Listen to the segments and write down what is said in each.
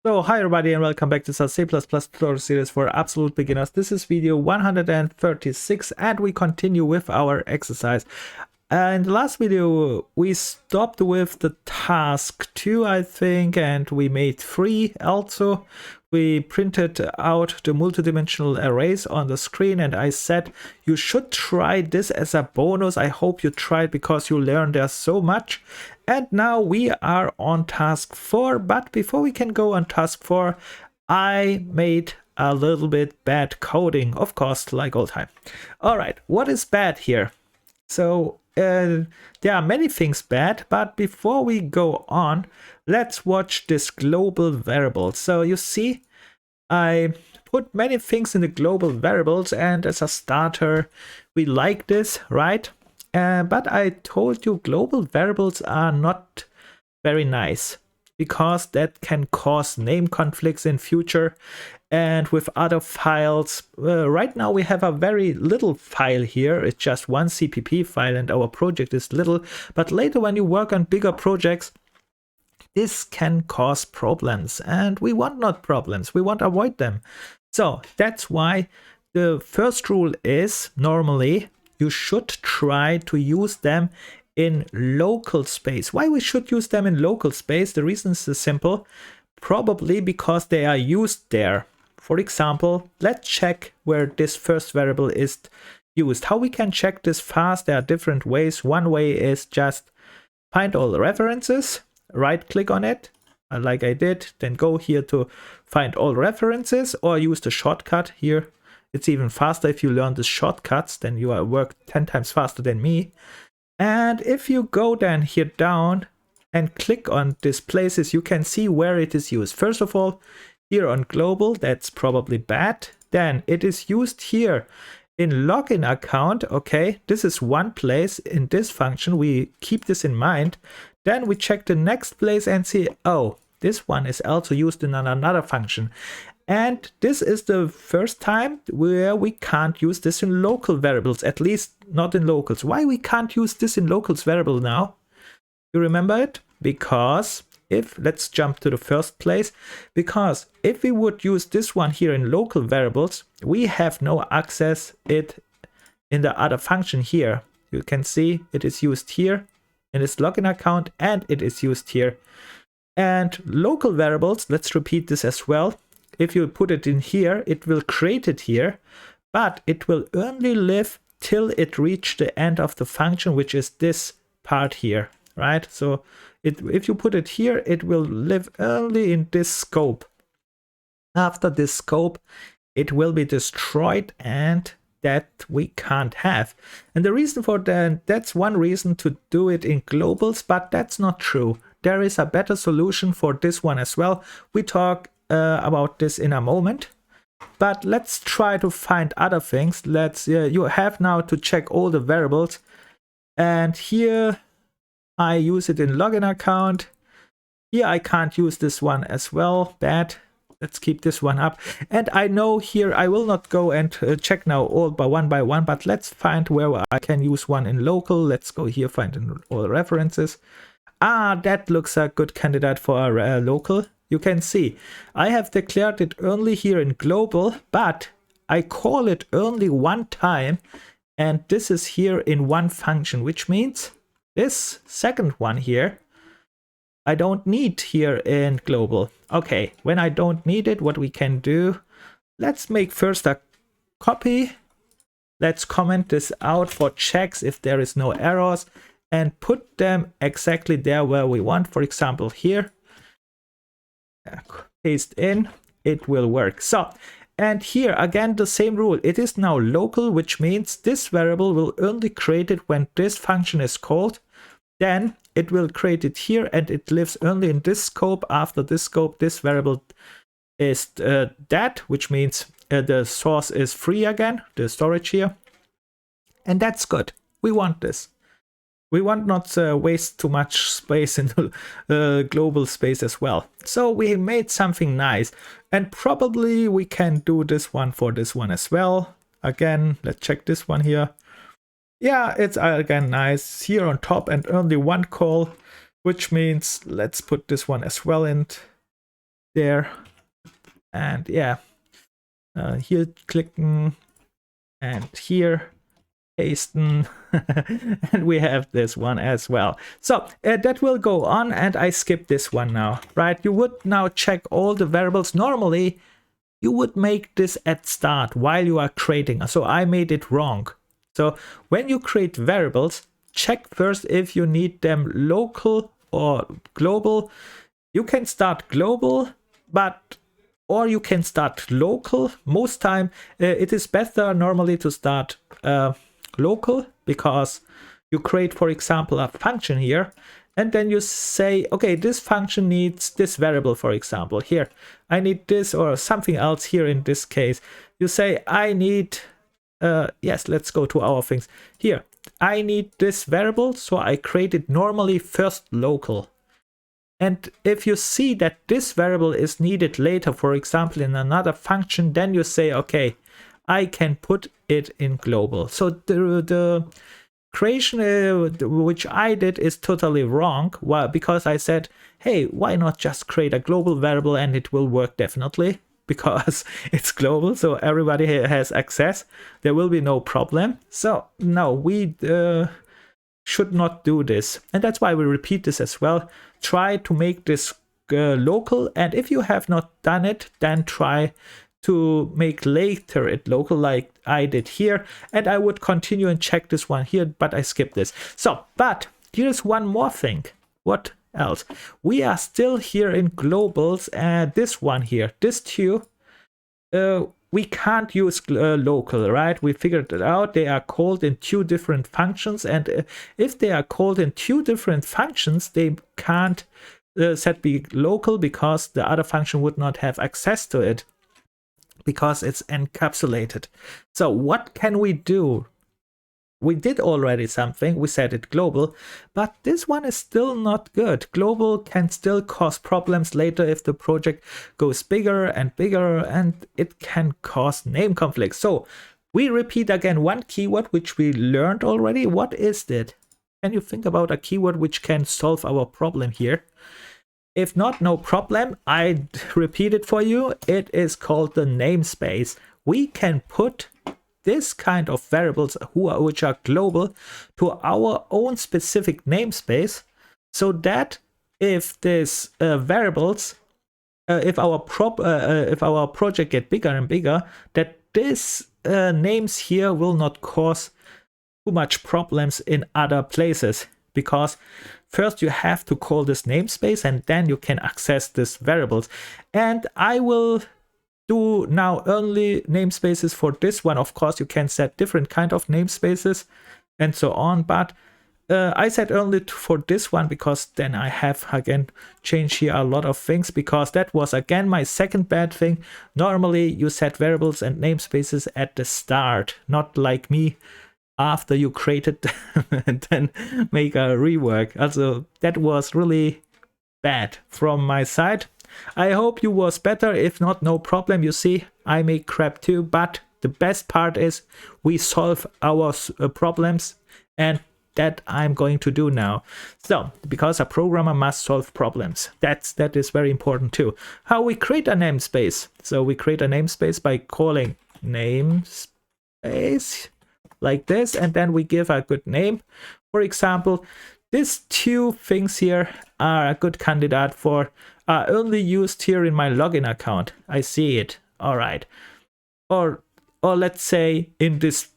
So hi everybody and welcome back to the C++ tutorial series for absolute beginners. This is video 136 and we continue with our exercise. In the last video we stopped with the task 2 I think, and we made 3 also. We printed out the multidimensional arrays on the screen and I said you should try this as a bonus. I hope you tried because you learned there so much. And now we are on task 4, but before we can go on task 4, I made a little bit bad coding, of course, like all time. All right, what is bad here? So there are many things bad, but before we go on, let's watch this global variable. So you see, I put many things in the global variables, and as a starter, we like this, right? But I told you global variables are not very nice because that can cause name conflicts in future and with other files. Right now we have a very little file here. It's just one CPP file and our project is little. But later when you work on bigger projects, this can cause problems, and we want not problems. We want to avoid them. So that's why the first rule is normally you should try to use them in local space. Why we should use them in local space? The reason is simple. Probably because they are used there. For example, let's check where this first variable is used. How we can check this fast? There are different ways. One way is just find all the references, right click on it like I did, then go here to find all references, or use the shortcut here. It's even faster if you learn the shortcuts, then you work 10 times faster than me. And if you go then here down and click on these places, you can see where it is used. First of all, here on global, that's probably bad. Then it is used here in login account. Okay, this is one place in this function. We keep this in mind. Then we check the next place and see, oh, this one is also used in another function. And this is the first time where we can't use this in local variables, at least not in locals. Why we can't use this in locals variable now? You remember it? Because let's jump to the first place, because if we would use this one here in local variables, we have no access it in the other function here. You can see it is used here in this login account and it is used here. And local variables, let's repeat this as well. If you put it in here, it will create it here, but it will only live till it reach the end of the function, which is this part here, right? So if you put it here, it will live only in this scope. After this scope, it will be destroyed, and that we can't have. And the reason for that's one reason to do it in globals, but that's not true. There is a better solution for this one as well. We talk about this in a moment, but let's try to find other things. You have now to check all the variables, and here I use it in login account. Here I can't use this one as well. Bad. Let's keep this one up. And I know here I will not go and check now all by one, but let's find where I can use one in local. Let's go here, find in all references. That looks a good candidate for a local. You can see I have declared it only here in global, but I call it only one time, and this is here in one function, which means this second one here I don't need here in global. Okay, when I don't need it, what we can do, let's make first a copy. Let's comment this out for checks if there is no errors and put them exactly there where we want. For example, here, paste in, it will work. So, and here again, the same rule. It is now local, which means this variable will only create it when this function is called. Then it will create it here, and it lives only in this scope. After this scope, this variable is that, which means the source is free again, the storage here. And that's good. We want this. We want not waste too much space in the global space as well. So we made something nice, and probably we can do this one for this one as well. Again, let's check this one here. Yeah, it's again nice here on top and only one call, which means let's put this one as well in. there. And yeah, here clicking and here pasting. And we have this one as well. So that will go on, and I skip this one now, right? You would now check all the variables. Normally you would make this at start while you are creating. So I made it wrong. So when you create variables, check first if you need them local or global. You can start global, or you can start local. Most time it is better normally to start local, because you create, for example, a function here, and then you say, okay, this function needs this variable, for example. Here, I need this or something else. Here in this case, you say, I need, yes, let's go to our things. Here, I need this variable, so I create it normally first local. And if you see that this variable is needed later, for example, in another function, then you say, okay, I can put it in global. So the creation which I did is totally wrong. Well, because I said, hey, why not just create a global variable and it will work definitely, because it's global, so everybody has access. There will be no problem. So no, we should not do this. And that's why we repeat this as well. Try to make this local. And if you have not done it, then try to make later it local, like I did here. And I would continue and check this one here, but I skipped this. So, but here's one more thing. What else? We are still here in globals, and this one here, this two, we can't use local, right? We figured it out. They are called in two different functions, and if they are called in two different functions, they can't set be local, because the other function would not have access to it, because it's encapsulated. So what can we do? We did already something. We set it global, but this one is still not good. Global can still cause problems later if the project goes bigger and bigger, and it can cause name conflicts. So we repeat again one keyword which we learned already. What is that? Can you think about a keyword which can solve our problem here? If not, no problem. I repeat it for you. It is called the namespace. We can put this kind of variables which are global to our own specific namespace, so that if this variables, if our project get bigger and bigger, that this names here will not cause too much problems in other places, because first you have to call this namespace and then you can access these variables. And I will do now only namespaces for this one. Of course, you can set different kind of namespaces and so on, but I set only for this one, because then I have again changed here a lot of things, because that was again my second bad thing. Normally you set variables and namespaces at the start, not like me after you created them and then make a rework. Also, that was really bad from my side. I hope you was better. If not, no problem. You see, I make crap too, but the best part is we solve our problems, and that I'm going to do now. So, because a programmer must solve problems. That is very important too. How we create a namespace. So we create a namespace by calling namespace like this, and then we give a good name. For example, these two things here are a good candidate for only used here in my login account. I see it. All right. Or let's say in this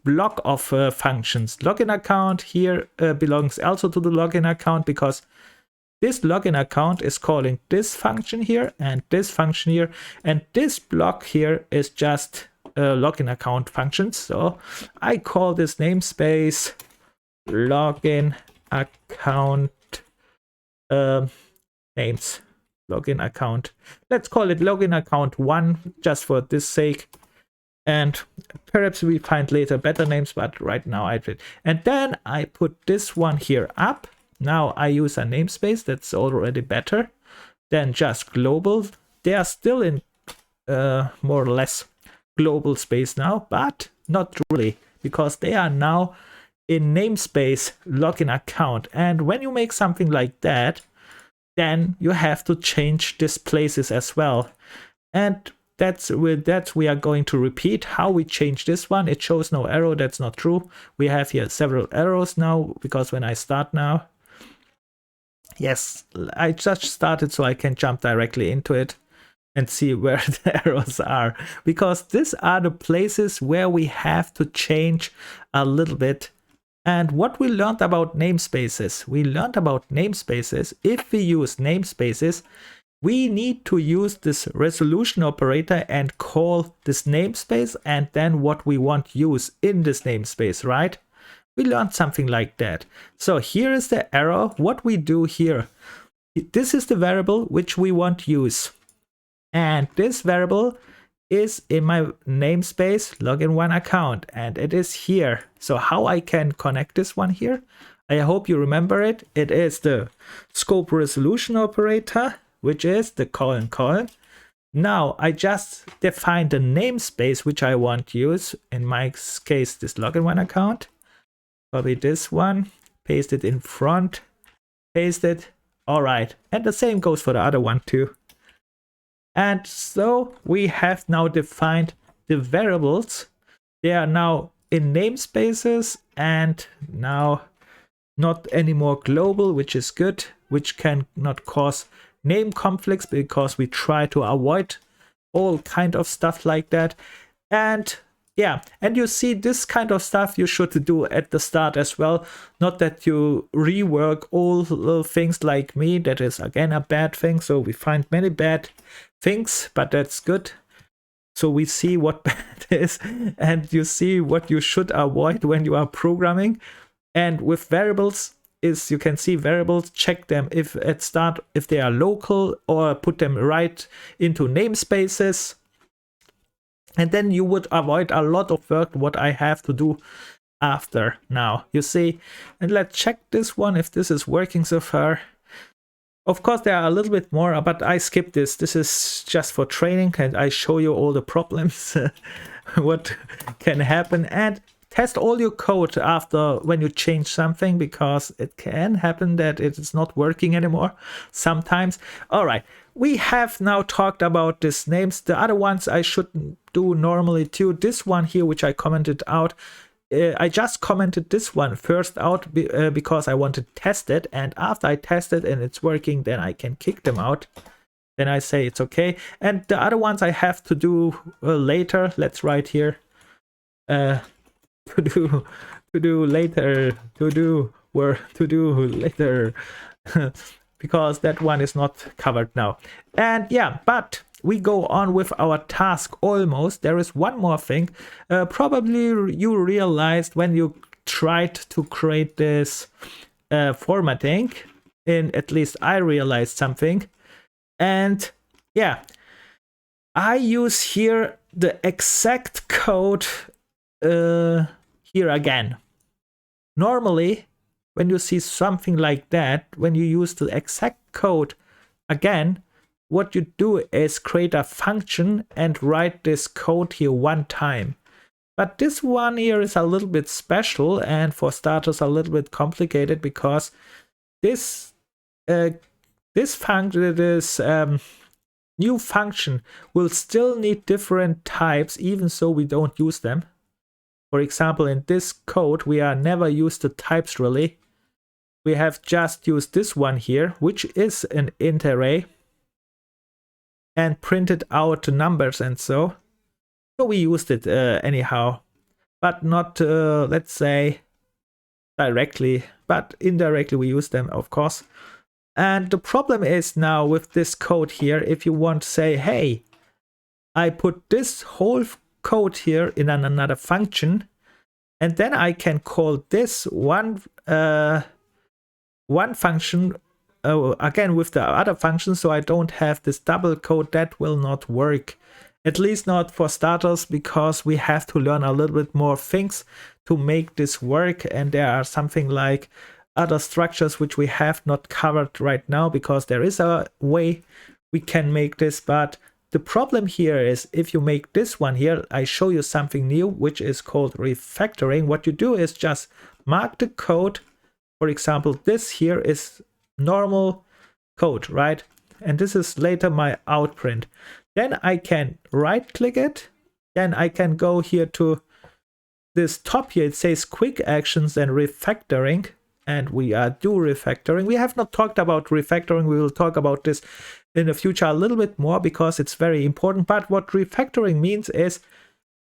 block of functions, login account here belongs also to the login account, because this login account is calling this function here and this function here, and this block here is just login account functions. So I call this namespace login account names. Login account. Let's call it login account 1 just for this sake. And perhaps we find later better names, but right now I did. And then I put this one here up. Now I use a namespace that's already better than just global. They are still in more or less global space now, but not really, because they are now in namespace login account. And when you make something like that, then you have to change these places as well. And that's with that we are going to repeat how we change this one. It shows no arrow. That's not true. We have here several arrows now, because when I start now, yes, I just started so I can jump directly into it and see where the arrows are, because these are the places where we have to change a little bit. And what we learned about namespaces, if we use namespaces, we need to use this resolution operator and call this namespace and then what we want to use in this namespace, right? We learned something like that. So here is the arrow. What we do here, this is the variable which we want to use. And this variable is in my namespace login1 account, and it is here. So how I can connect this one here, I hope you remember it. It is the scope resolution operator, which is the colon. Now I just defined the namespace which I want to use. In my case, this login1 account. Copy this one, paste it in front, paste it. All right, and the same goes for the other one too. And so we have now defined the variables. They are now in namespaces and now not anymore global, which is good, which can not cause name conflicts because we try to avoid all kind of stuff like that. And yeah, and you see this kind of stuff you should do at the start as well. Not that you rework all things like me. That is again a bad thing. So we find many bad things, but that's good. So we see what bad is and you see what you should avoid when you are programming. And with variables is you can see variables, check them if at start if they are local or put them right into namespaces. And then you would avoid a lot of work what I have to do after now, you see. And let's check this one if this is working so far. Of course, there are a little bit more, but I skipped this. This is just for training and I show you all the problems, what can happen. And test all your code after when you change something, because it can happen that it is not working anymore sometimes. All right, we have now talked about these names. The other ones I should do normally too. This one here, which I commented out, I just commented this one first out because I want to test it, and after I test it and it's working, then I can kick them out. Then I say it's okay. And the other ones I have to do later. Let's write here to do later because that one is not covered now. And yeah, but we go on with our task almost. There is one more thing. Probably you realized when you tried to create this formatting, at least I realized something. And yeah, I use here the exact code here again. Normally, when you see something like that, when you use the exact code again, what you do is create a function and write this code here one time. But this one here is a little bit special and for starters a little bit complicated, because this function, this new function will still need different types even so we don't use them. For example, in this code we are never used the types really. We have just used this one here, which is an int array, and printed out the numbers and so we used it anyhow, but not let's say directly, but indirectly we use them, of course. And the problem is now with this code here, if you want to say, hey, I put this whole code here in another function, and then I can call this one function again with the other function, so I don't have this double code. That will not work, at least not for starters, because we have to learn a little bit more things to make this work, and there are something like other structures which we have not covered right now, because there is a way we can make this. But the problem here is if you make this one here, I show you something new which is called refactoring. What you do is just mark the code. For example, this here is normal code, right? And this is later my outprint. Then I can right click it. Then I can go here to this top here. It says quick actions and refactoring. And we do refactoring. We have not talked about refactoring. We will talk about this in the future a little bit more because it's very important. But what refactoring means is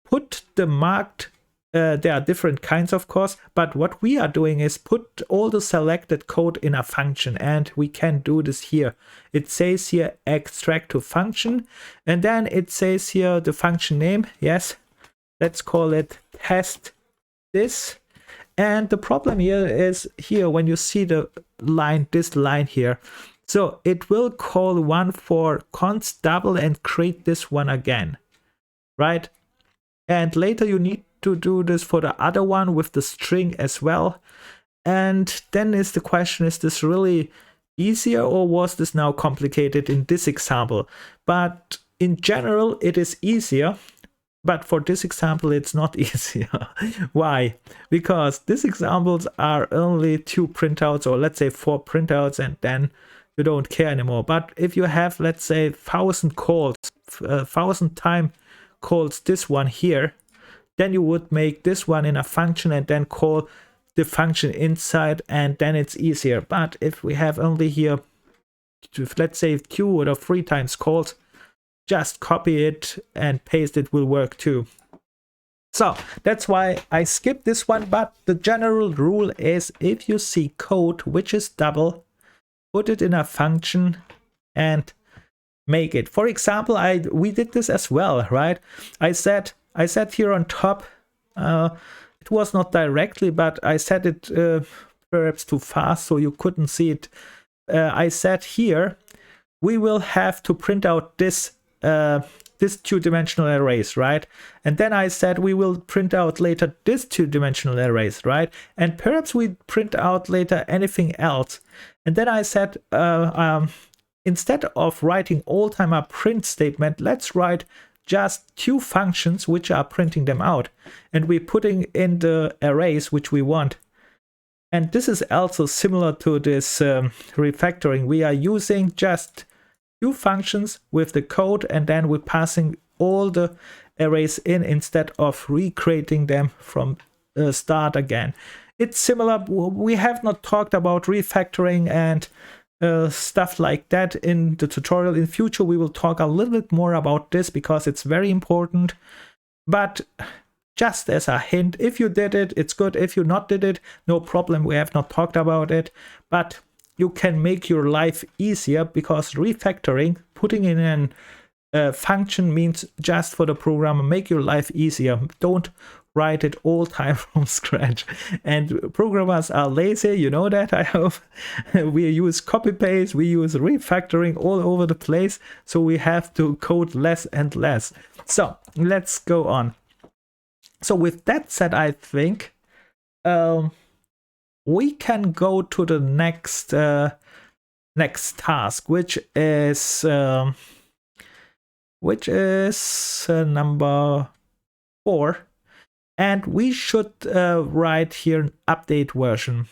put the marked, there are different kinds of course, but what we are doing is put all the selected code in a function, and we can do this here. It says here extract to function, and then it says here the function name. Yes, let's call it test this. And the problem here is here when you see the line, this line here. So it will call one for const double and create this one again, right? And later you need to do this for the other one with the string as well. And then is the question, is this really easier or was this now complicated in this example? But in general, it is easier. But for this example, it's not easier. Why? Because these examples are only 2 printouts, or let's say 4 printouts, and then you don't care anymore. But if you have, let's say, 1,000 calls, 1,000 time calls this one here, then you would make this one in a function and then call the function inside, and then it's easier. But if we have only here, let's say 2 or 3 times calls, just copy it and paste it will work too. So that's why I skipped this one, but the general rule is if you see code which is double, put it in a function and make it. For example, we did this as well, right? I said here on top, it was not directly, but I said it perhaps too fast so you couldn't see it. I said here we will have to print out this 2-dimensional arrays, right? And then I said we will print out later this 2-dimensional arrays, right? And perhaps we print out later anything else. And then I said instead of writing all time a print statement, let's write just 2 functions which are printing them out, and we're putting in the arrays which we want. And this is also similar to this refactoring. We are using just 2 functions with the code, and then we're passing all the arrays in instead of recreating them from start again. It's similar. We have not talked about refactoring and stuff like that in the tutorial. In future we will talk a little bit more about this because it's very important. But just as a hint, if you did it, it's good. If you not did it, no problem. We have not talked about it, but you can make your life easier because refactoring, putting in a function means just for the programmer, make your life easier. Don't write it all time from scratch. And programmers are lazy, you know that, I hope. We use copy paste, we use refactoring all over the place, so we have to code less and less. So let's go on. So with that said, I think we can go to the next task, which is number 4, and we should write here an update version.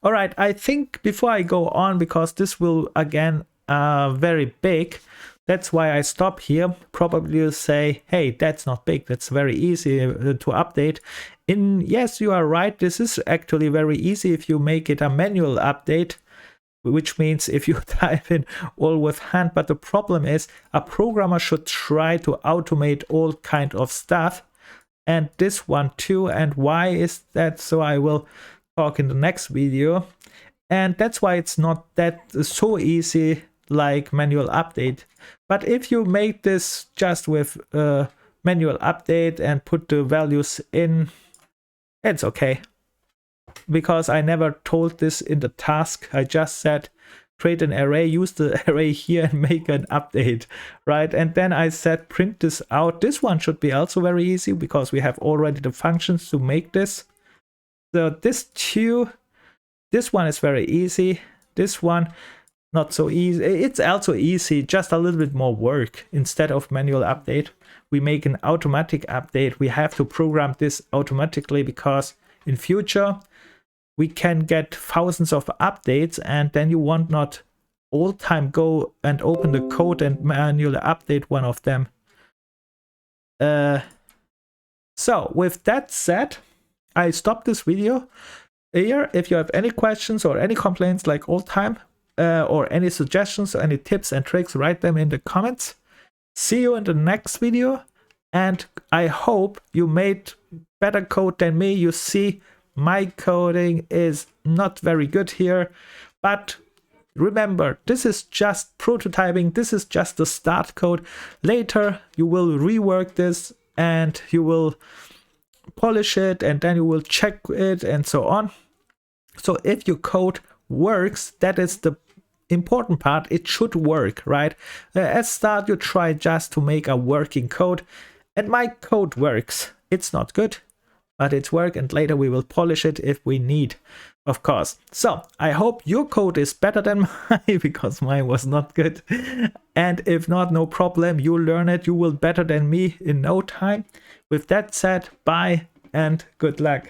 All right, I think before I go on, because this will again very big, that's why I stop here. Probably you'll say, hey, that's not big, that's very easy to update. Yes, you are right, this is actually very easy if you make it a manual update, which means if you type in all with hand. But the problem is a programmer should try to automate all kind of stuff, and this one too. And why is that? So I will talk in the next video. And that's why it's not that so easy like manual update. But if you make this just with manual update and put the values in, it's okay. Because I never told this in the task. I just said create an array, use the array here and make an update, right? And then I said print this out. This one should be also very easy because we have already the functions to make this. So this one is very easy. This one not so easy. It's also easy, just a little bit more work. Instead of manual update, we make an automatic update. We have to program this automatically because in future we can get thousands of updates, and then you want not all time go and open the code and manually update one of them. So with that said, I stop this video here. If you have any questions or any complaints like all time, or any suggestions or any tips and tricks, write them in the comments. See you in the next video, and I hope you made better code than me. You see, my coding is not very good here, but remember, this is just prototyping. This is just the start code. Later you will rework this and you will polish it, and then you will check it and so on. So if your code works, that is the important part. It should work, right? At start you try just to make a working code, and my code works. It's not good, but it's work, and later we will polish it if we need, of course. So I hope your code is better than mine, because mine was not good. And if not, no problem, you learn it, you will better than me in no time. With that said, bye and good luck.